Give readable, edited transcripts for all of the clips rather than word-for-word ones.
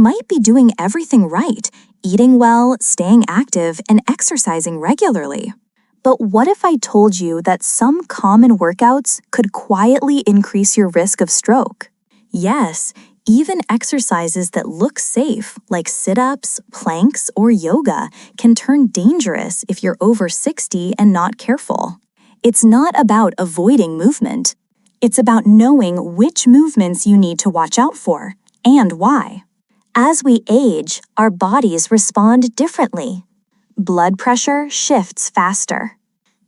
might be doing everything right, eating well, staying active, and exercising regularly. But what if I told you that some common workouts could quietly increase your risk of stroke? Yes, even exercises that look safe, like sit-ups, planks, or yoga, can turn dangerous if you're over 60 and not careful. It's not about avoiding movement. It's about knowing which movements you need to watch out for, and why. As we age, our bodies respond differently. Blood pressure shifts faster.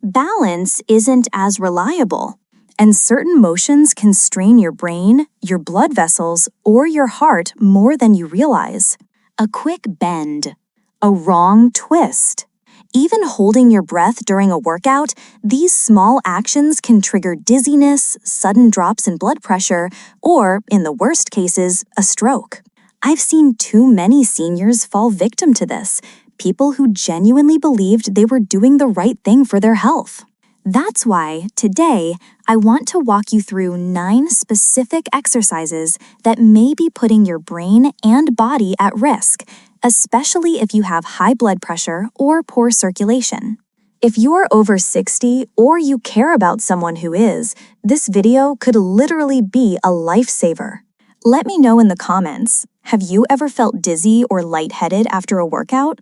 Balance isn't as reliable, and certain motions can strain your brain, your blood vessels, or your heart more than you realize. A quick bend, a wrong twist, even holding your breath during a workout, these small actions can trigger dizziness, sudden drops in blood pressure, or, in the worst cases, a stroke. I've seen too many seniors fall victim to this, people who genuinely believed they were doing the right thing for their health. That's why, today, I want to walk you through 9 specific exercises that may be putting your brain and body at risk, especially if you have high blood pressure or poor circulation. If you're over 60 or you care about someone who is, this video could literally be a lifesaver. Let me know in the comments, have you ever felt dizzy or lightheaded after a workout?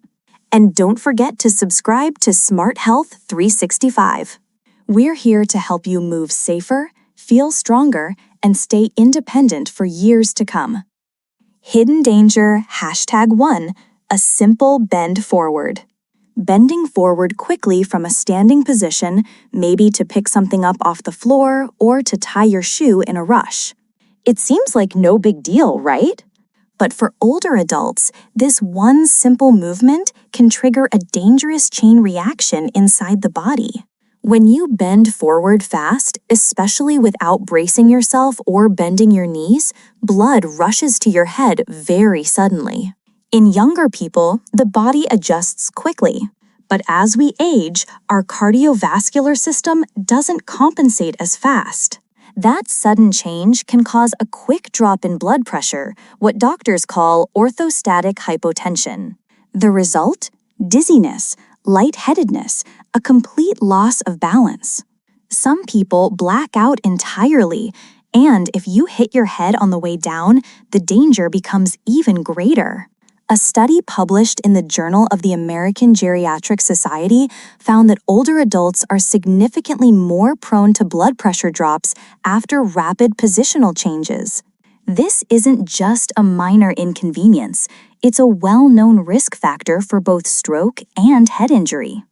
And don't forget to subscribe to Smart Health 365. We're here to help you move safer, feel stronger, and stay independent for years to come. Hidden danger #1, a simple bend forward. Bending forward quickly from a standing position, maybe to pick something up off the floor or to tie your shoe in a rush. It seems like no big deal, right? But for older adults, this one simple movement can trigger a dangerous chain reaction inside the body. When you bend forward fast, especially without bracing yourself or bending your knees, blood rushes to your head very suddenly. In younger people, the body adjusts quickly. But as we age, our cardiovascular system doesn't compensate as fast. That sudden change can cause a quick drop in blood pressure, what doctors call orthostatic hypotension. The result? Dizziness, lightheadedness, a complete loss of balance. Some people black out entirely, and if you hit your head on the way down, the danger becomes even greater. A study published in the Journal of the American Geriatric Society found that older adults are significantly more prone to blood pressure drops after rapid positional changes. This isn't just a minor inconvenience, it's a well-known risk factor for both stroke and head injury.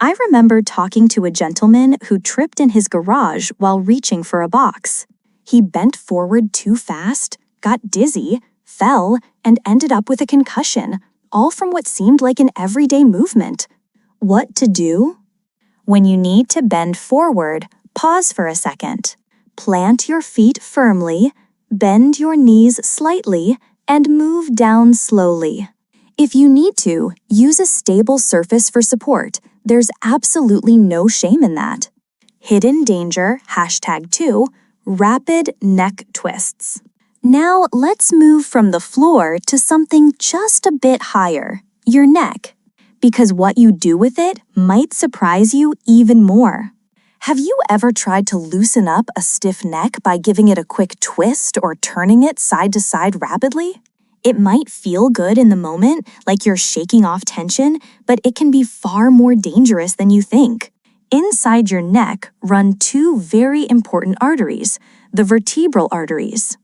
I remember talking to a gentleman who tripped in his garage while reaching for a box. He bent forward too fast, got dizzy, fell, and ended up with a concussion, all from what seemed like an everyday movement. What to do? When you need to bend forward, pause for a second. Plant your feet firmly, bend your knees slightly, and move down slowly. If you need to, use a stable surface for support. There's absolutely no shame in that. Hidden danger #2, rapid neck twists. Now let's move from the floor to something just a bit higher, your neck, because what you do with it might surprise you even more. Have you ever tried to loosen up a stiff neck by giving it a quick twist or turning it side to side rapidly? It might feel good in the moment, like you're shaking off tension, but it can be far more dangerous than you think. Inside your neck run 2 very important arteries, the vertebral arteries.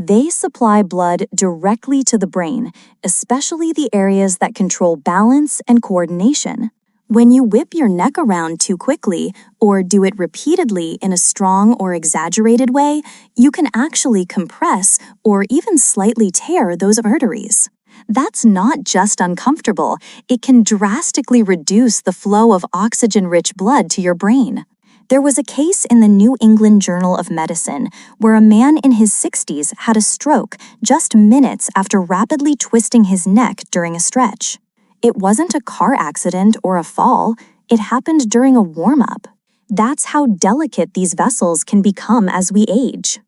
They supply blood directly to the brain, especially the areas that control balance and coordination. When you whip your neck around too quickly or do it repeatedly in a strong or exaggerated way, you can actually compress or even slightly tear those arteries. That's not just uncomfortable, it can drastically reduce the flow of oxygen-rich blood to your brain. There was a case in the New England Journal of Medicine where a man in his 60s had a stroke just minutes after rapidly twisting his neck during a stretch. It wasn't a car accident or a fall, it happened during a warm-up. That's how delicate these vessels can become as we age.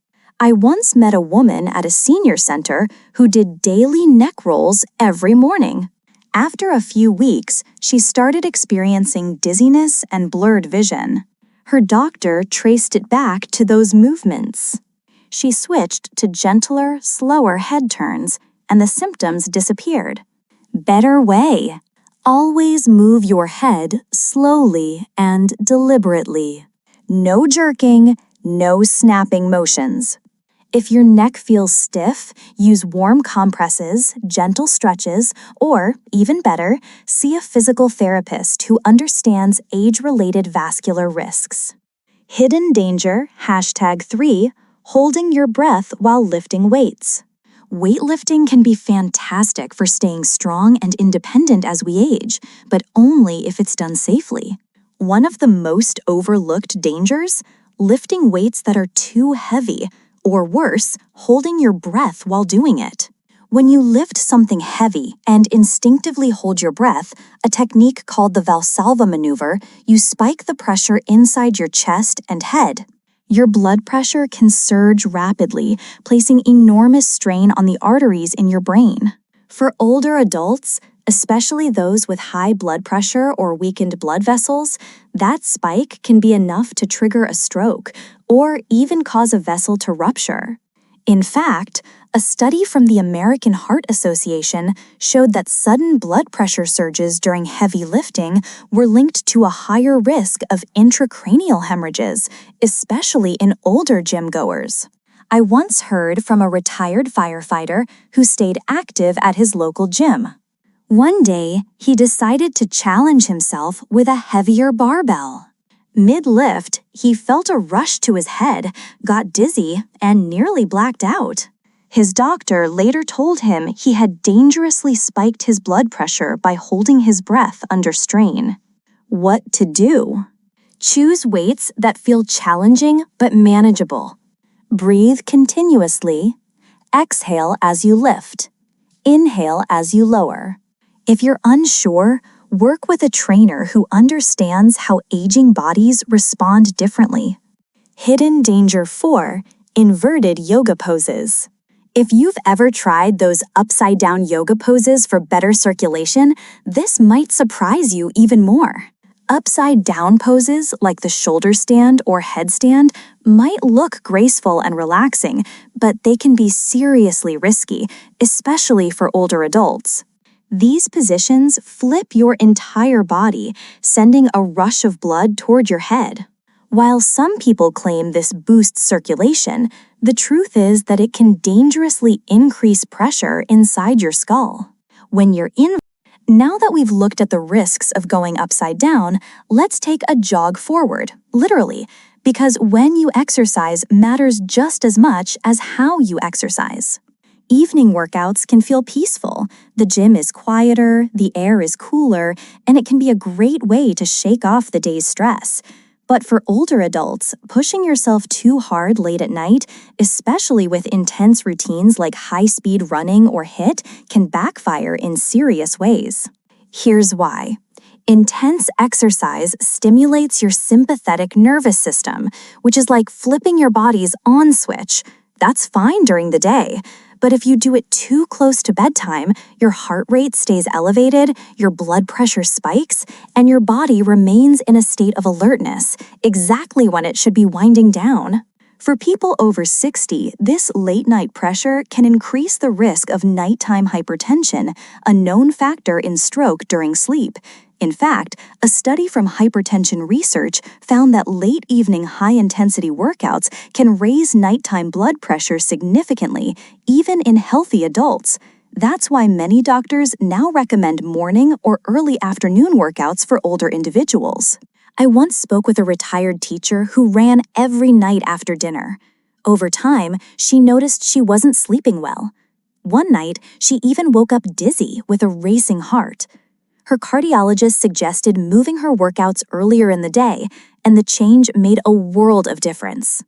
I once met a woman at a senior center who did daily neck rolls every morning. After a few weeks, she started experiencing dizziness and blurred vision. Her doctor traced it back to those movements. She switched to gentler, slower head turns, and the symptoms disappeared. Better way. Always move your head slowly and deliberately. No jerking, no snapping motions. If your neck feels stiff, use warm compresses, gentle stretches, or, even better, see a physical therapist who understands age-related vascular risks. Hidden danger, #3, holding your breath while lifting weights. Weightlifting can be fantastic for staying strong and independent as we age, but only if it's done safely. One of the most overlooked dangers? Lifting weights that are too heavy, or worse, holding your breath while doing it. When you lift something heavy and instinctively hold your breath, a technique called the Valsalva maneuver, you spike the pressure inside your chest and head. Your blood pressure can surge rapidly, placing enormous strain on the arteries in your brain. For older adults, especially those with high blood pressure or weakened blood vessels, that spike can be enough to trigger a stroke or even cause a vessel to rupture. In fact, a study from the American Heart Association showed that sudden blood pressure surges during heavy lifting were linked to a higher risk of intracranial hemorrhages, especially in older gym goers. I once heard from a retired firefighter who stayed active at his local gym. One day, he decided to challenge himself with a heavier barbell. Mid-lift, he felt a rush to his head, got dizzy, and nearly blacked out. His doctor later told him he had dangerously spiked his blood pressure by holding his breath under strain. What to do? Choose weights that feel challenging but manageable. Breathe continuously. Exhale as you lift. Inhale as you lower. If you're unsure, work with a trainer who understands how aging bodies respond differently. Hidden danger 4, inverted yoga poses. If you've ever tried those upside-down yoga poses for better circulation, this might surprise you even more. Upside-down poses like the shoulder stand or headstand might look graceful and relaxing, but they can be seriously risky, especially for older adults. These positions flip your entire body, sending a rush of blood toward your head. While some people claim this boosts circulation, the truth is that it can dangerously increase pressure inside your skull. Now that we've looked at the risks of going upside down, let's take a jog forward, literally, because when you exercise matters just as much as how you exercise. Evening workouts can feel peaceful. The gym is quieter, the air is cooler, and it can be a great way to shake off the day's stress. But for older adults, pushing yourself too hard late at night, especially with intense routines like high-speed running or HIIT, can backfire in serious ways. Here's why. Intense exercise stimulates your sympathetic nervous system, which is like flipping your body's on switch. That's fine during the day. But if you do it too close to bedtime, your heart rate stays elevated, your blood pressure spikes, and your body remains in a state of alertness, exactly when it should be winding down. For people over 60, this late-night pressure can increase the risk of nighttime hypertension, a known factor in stroke during sleep. In fact, a study from hypertension research found that late-evening high-intensity workouts can raise nighttime blood pressure significantly, even in healthy adults. That's why many doctors now recommend morning or early afternoon workouts for older individuals. I once spoke with a retired teacher who ran every night after dinner. Over time, she noticed she wasn't sleeping well. One night, she even woke up dizzy with a racing heart. Her cardiologist suggested moving her workouts earlier in the day, and the change made a world of difference.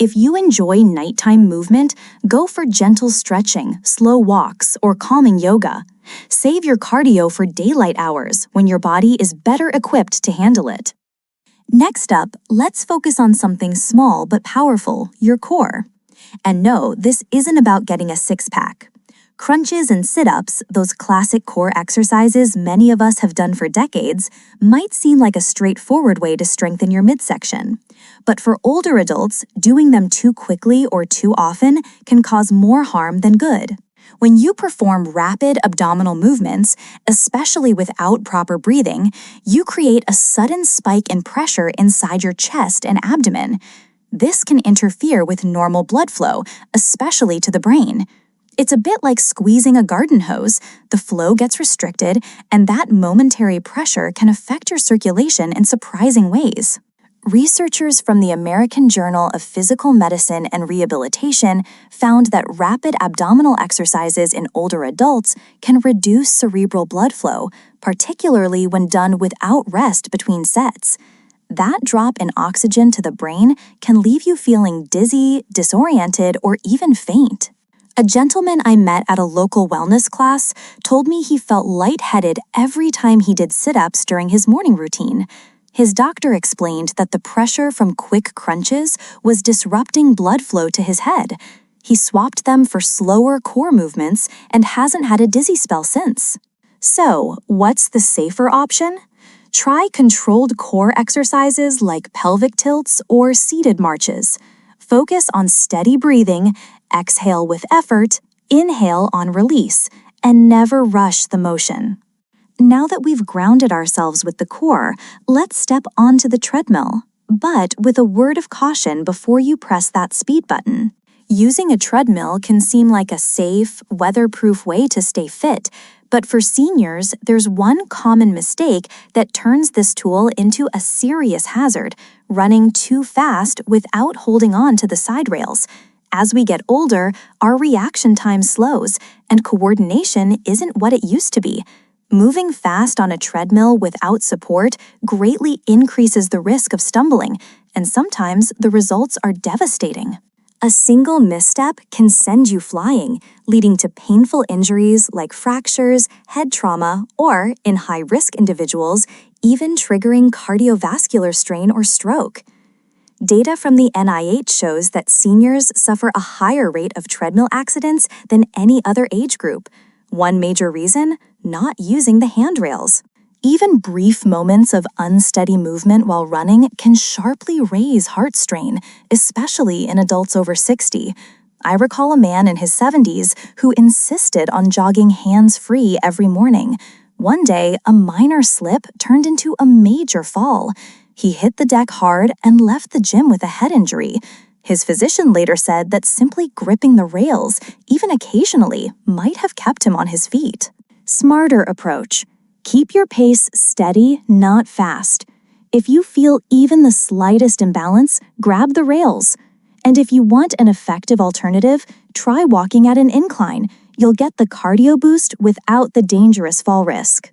If you enjoy nighttime movement, go for gentle stretching, slow walks, or calming yoga. Save your cardio for daylight hours when your body is better equipped to handle it. Next up, let's focus on something small but powerful, your core. And no, this isn't about getting a six-pack. Crunches and sit-ups, those classic core exercises many of us have done for decades, might seem like a straightforward way to strengthen your midsection. But for older adults, doing them too quickly or too often can cause more harm than good. When you perform rapid abdominal movements, especially without proper breathing, you create a sudden spike in pressure inside your chest and abdomen. This can interfere with normal blood flow, especially to the brain. It's a bit like squeezing a garden hose. The flow gets restricted, and that momentary pressure can affect your circulation in surprising ways. Researchers from the American Journal of Physical Medicine and Rehabilitation found that rapid abdominal exercises in older adults can reduce cerebral blood flow, particularly when done without rest between sets. That drop in oxygen to the brain can leave you feeling dizzy, disoriented, or even faint. A gentleman I met at a local wellness class told me he felt lightheaded every time he did sit-ups during his morning routine. His doctor explained that the pressure from quick crunches was disrupting blood flow to his head. He swapped them for slower core movements and hasn't had a dizzy spell since. So, what's the safer option? Try controlled core exercises like pelvic tilts or seated marches. Focus on steady breathing, exhale with effort, inhale on release, and never rush the motion. Now that we've grounded ourselves with the core, let's step onto the treadmill, but with a word of caution before you press that speed button. Using a treadmill can seem like a safe, weatherproof way to stay fit, but for seniors, there's one common mistake that turns this tool into a serious hazard: running too fast without holding on to the side rails. As we get older, our reaction time slows, and coordination isn't what it used to be. Moving fast on a treadmill without support greatly increases the risk of stumbling, and sometimes the results are devastating. A single misstep can send you flying, leading to painful injuries like fractures, head trauma, or, in high-risk individuals, even triggering cardiovascular strain or stroke. Data from the NIH shows that seniors suffer a higher rate of treadmill accidents than any other age group. One major reason? Not using the handrails. Even brief moments of unsteady movement while running can sharply raise heart strain, especially in adults over 60. I recall a man in his 70s who insisted on jogging hands-free every morning. One day, a minor slip turned into a major fall. He hit the deck hard and left the gym with a head injury. His physician later said that simply gripping the rails, even occasionally, might have kept him on his feet. Smarter approach. Keep your pace steady, not fast. If you feel even the slightest imbalance, grab the rails. And if you want an effective alternative, try walking at an incline. You'll get the cardio boost without the dangerous fall risk.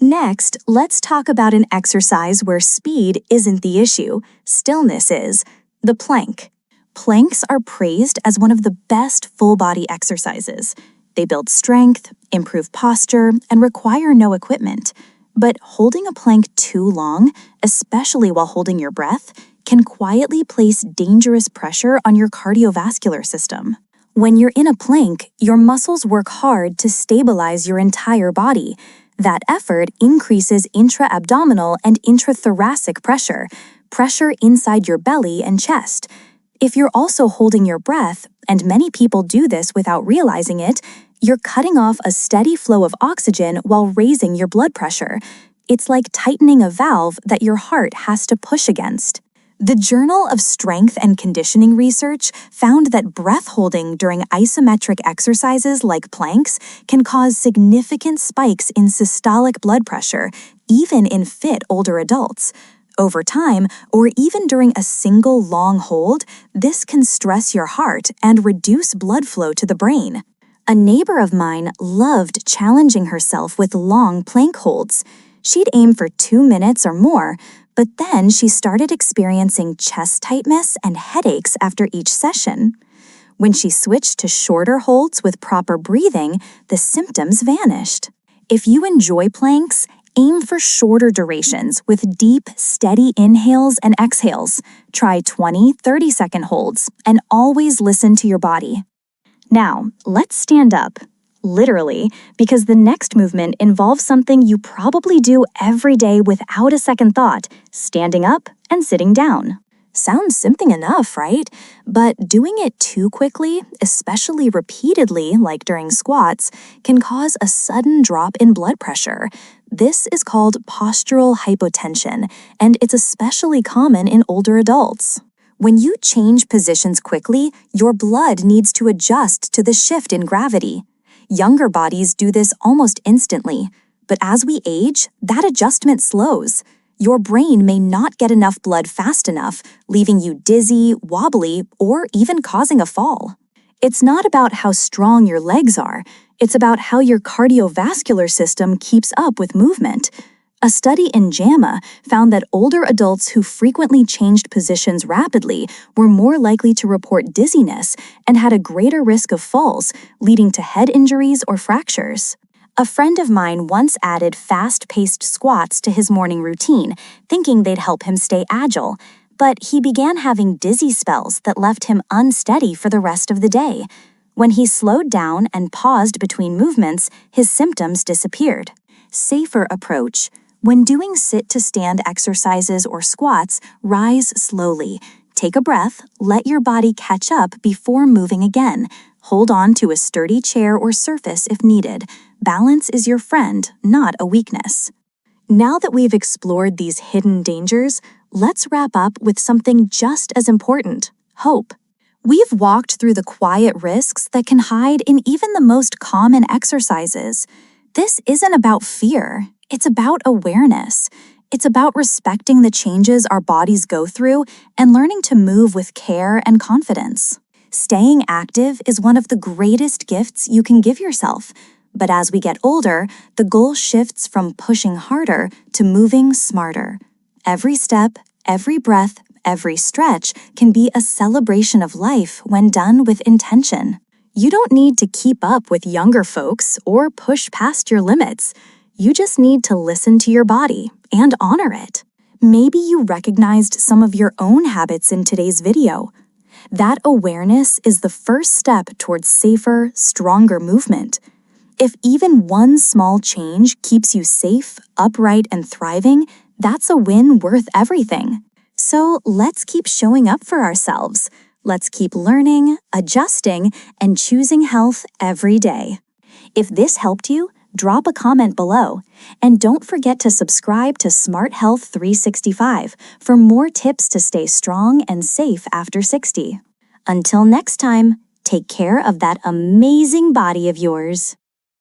Next, let's talk about an exercise where speed isn't the issue, stillness is: the plank. Planks are praised as one of the best full-body exercises. They build strength, improve posture, and require no equipment. But holding a plank too long, especially while holding your breath, can quietly place dangerous pressure on your cardiovascular system. When you're in a plank, your muscles work hard to stabilize your entire body. That effort increases intra-abdominal and intrathoracic pressure inside your belly and chest. If you're also holding your breath, and many people do this without realizing it, you're cutting off a steady flow of oxygen while raising your blood pressure. It's like tightening a valve that your heart has to push against. The Journal of Strength and Conditioning Research found that breath holding during isometric exercises like planks can cause significant spikes in systolic blood pressure, even in fit older adults. Over time, or even during a single long hold, this can stress your heart and reduce blood flow to the brain. A neighbor of mine loved challenging herself with long plank holds. She'd aim for 2 minutes or more, but then she started experiencing chest tightness and headaches after each session. When she switched to shorter holds with proper breathing, the symptoms vanished. If you enjoy planks, Aim for shorter durations with deep, steady inhales and exhales. Try 20-30-second holds, and always listen to your body. Now, let's stand up. Literally, because the next movement involves something you probably do every day without a second thought: standing up and sitting down. Sounds simple enough, right? But doing it too quickly, especially repeatedly, like during squats, can cause a sudden drop in blood pressure. This is called postural hypotension, and it's especially common in older adults. When you change positions quickly, your blood needs to adjust to the shift in gravity. Younger bodies do this almost instantly, but as we age, that adjustment slows. Your brain may not get enough blood fast enough, leaving you dizzy, wobbly, or even causing a fall. It's not about how strong your legs are, it's about how your cardiovascular system keeps up with movement. A study in JAMA found that older adults who frequently changed positions rapidly were more likely to report dizziness and had a greater risk of falls, leading to head injuries or fractures. A friend of mine once added fast-paced squats to his morning routine, thinking they'd help him stay agile, but he began having dizzy spells that left him unsteady for the rest of the day. When he slowed down and paused between movements, his symptoms disappeared. Safer approach. When doing sit-to-stand exercises or squats, rise slowly. Take a breath, let your body catch up before moving again. Hold on to a sturdy chair or surface if needed. Balance is your friend, not a weakness. Now that we've explored these hidden dangers, let's wrap up with something just as important: hope. We've walked through the quiet risks that can hide in even the most common exercises. This isn't about fear. It's about awareness. It's about respecting the changes our bodies go through and learning to move with care and confidence. Staying active is one of the greatest gifts you can give yourself. But as we get older, the goal shifts from pushing harder to moving smarter. Every step, every breath, every stretch can be a celebration of life when done with intention. You don't need to keep up with younger folks or push past your limits. You just need to listen to your body and honor it. Maybe you recognized some of your own habits in today's video. That awareness is the first step towards safer, stronger movement. If even one small change keeps you safe, upright, and thriving, that's a win worth everything. So let's keep showing up for ourselves. Let's keep learning, adjusting, and choosing health every day. If this helped you, drop a comment below. And don't forget to subscribe to Smart Health 365 for more tips to stay strong and safe after 60. Until next time, take care of that amazing body of yours.